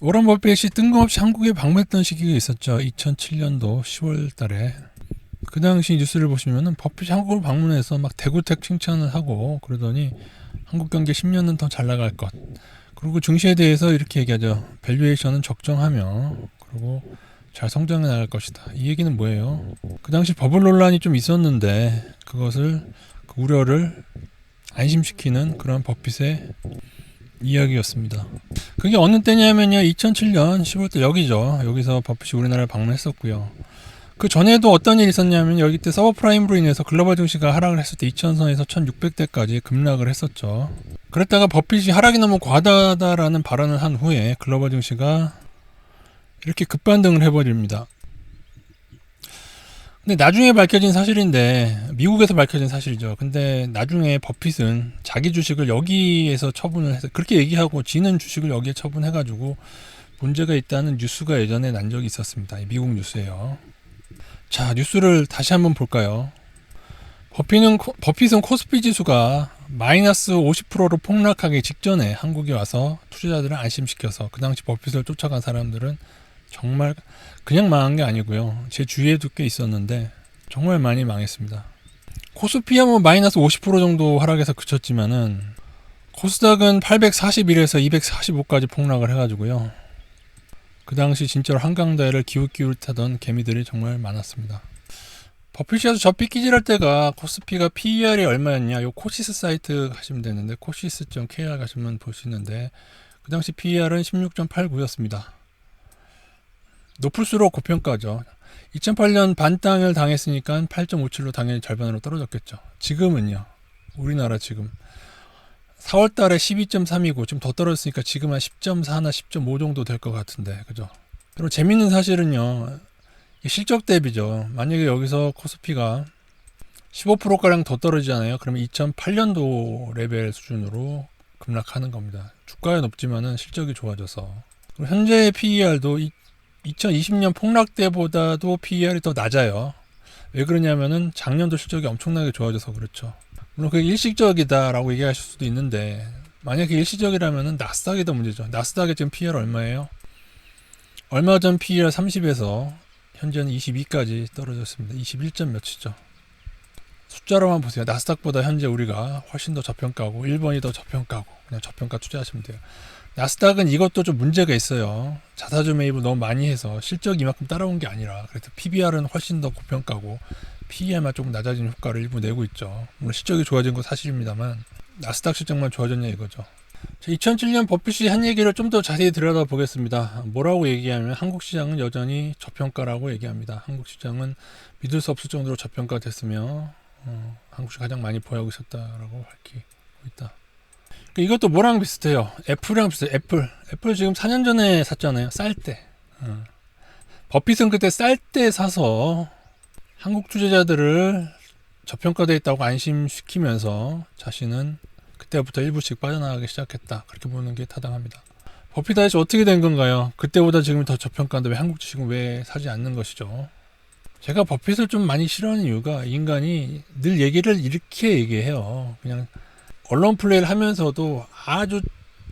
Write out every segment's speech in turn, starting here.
워런 버핏이 뜬금없이 한국에 방문했던 시기가 있었죠. 2007년도 10월 달에. 그 당시 뉴스를 보시면은 버핏이 한국을 방문해서 막 대구택 칭찬을 하고 그러더니 한국 경제 10년은 더 잘 나갈 것. 그리고 증시에 대해서 이렇게 얘기하죠. 밸류에이션은 적정하며 그리고 잘 성장해 나갈 것이다. 이 얘기는 뭐예요? 그 당시 버블 논란이 좀 있었는데 그것을 그 우려를 안심시키는 그런 버핏의 이야기였습니다. 그게 어느 때냐면요. 2007년 10월달 여기죠. 여기서 버핏이 우리나라를 방문했었고요. 그 전에도 어떤 일이 있었냐면 여기 때 서브프라임으로 인해서 글로벌 증시가 하락을 했을 때 2000선에서 1600대까지 급락을 했었죠. 그랬다가 버핏이 하락이 너무 과다하다라는 발언을 한 후에 글로벌 증시가 이렇게 급반등을 해버립니다. 근데 나중에 밝혀진 사실인데 미국에서 밝혀진 사실이죠. 근데 나중에 버핏은 자기 주식을 여기에서 처분을 해서 그렇게 얘기하고 지는 주식을 여기에 처분해가지고 문제가 있다는 뉴스가 예전에 난 적이 있었습니다. 미국 뉴스예요. 자, 뉴스를 다시 한번 볼까요? 버핏은 코스피 지수가 마이너스 50%로 폭락하기 직전에 한국에 와서 투자자들을 안심시켜서 그 당시 버핏을 쫓아간 사람들은 정말 그냥 망한 게 아니고요. 제 주위에도 꽤 있었는데 정말 많이 망했습니다. 코스피야 뭐 마이너스 50% 정도 하락해서 그쳤지만은 코스닥은 841에서 245까지 폭락을 해가지고요. 그 당시 진짜로 한강다리를 기웃기웃하던 개미들이 정말 많았습니다. 버핏이라서 저 삐끼질할 때가 코스피가 PER이 얼마였냐? 요 코시스 사이트 가시면 되는데 코시스.kr 가시면 볼 수 있는데 그 당시 PER은 16.89였습니다. 높을수록 고평가죠. 2008년 반땅을 당했으니까 8.57로 당연히 절반으로 떨어졌겠죠. 지금은요. 우리나라 지금 4월 달에 12.3이고 좀 더 떨어졌으니까 지금 한 10.4나 10.5 정도 될 것 같은데. 그죠? 그리고 재밌는 사실은요. 실적 대비죠. 만약에 여기서 코스피가 15%가량 더 떨어지잖아요. 그러면 2008년도 레벨 수준으로 급락하는 겁니다. 주가가 높지만은 실적이 좋아져서. 그리고 현재의 PER도 2020년 폭락 때보다도 PER이 더 낮아요. 왜 그러냐면은 작년도 실적이 엄청나게 좋아져서 그렇죠. 물론 그게 일시적이다라고 얘기하실 수도 있는데 만약에 일시적이라면은 나스닥이 더 문제죠. 나스닥의 지금 PER 얼마예요? 얼마 전 PER 30에서 현재는 22까지 떨어졌습니다. 21점 몇이죠. 숫자로만 보세요. 나스닥보다 현재 우리가 훨씬 더 저평가고 일본이 더 저평가고 그냥 저평가 투자하시면 돼요. 나스닥은 이것도 좀 문제가 있어요. 자사주 매입을 너무 많이 해서 실적이 이만큼 따라온 게 아니라 그래서 PBR은 훨씬 더 고평가고 PER만 조금 낮아진 효과를 일부 내고 있죠. 물론 실적이 좋아진 건 사실입니다만 나스닥 실적만 좋아졌냐 이거죠. 2007년 버핏이 한 얘기를 좀 더 자세히 들여다보겠습니다. 뭐라고 얘기하면 한국 시장은 여전히 저평가라고 얘기합니다. 한국 시장은 믿을 수 없을 정도로 저평가됐으며 한국 시장 가장 많이 보유하고 있었다라고 밝히고 있다. 이것도 뭐랑 비슷해요. 애플이랑 비슷해요. 애플 지금 4년 전에 샀잖아요. 쌀 때. 버핏은 그때 쌀 때 사서 한국 투자자들을 저평가되어 있다고 안심시키면서 자신은 그때부터 일부씩 빠져나가기 시작했다. 그렇게 보는 게 타당합니다. 버핏 다시 어떻게 된 건가요? 그때보다 지금 더 저평가인데 왜 한국 주식은 왜 사지 않는 것이죠? 제가 버핏을 좀 많이 싫어하는 이유가 인간이 늘 얘기를 이렇게 얘기해요. 그냥 언론 플레이를 하면서도 아주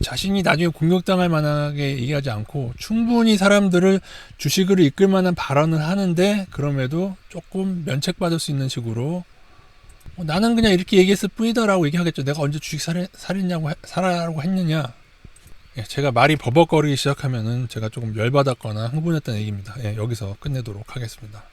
자신이 나중에 공격당할 만하게 얘기하지 않고 충분히 사람들을 주식으로 이끌 만한 발언을 하는데 그럼에도 조금 면책받을 수 있는 식으로 나는 그냥 이렇게 얘기했을 뿐이다 라고 얘기하겠죠. 내가 언제 주식 사라고 했느냐. 제가 말이 버벅거리기 시작하면은 제가 조금 열받았거나 흥분했다는 얘기입니다. 여기서 끝내도록 하겠습니다.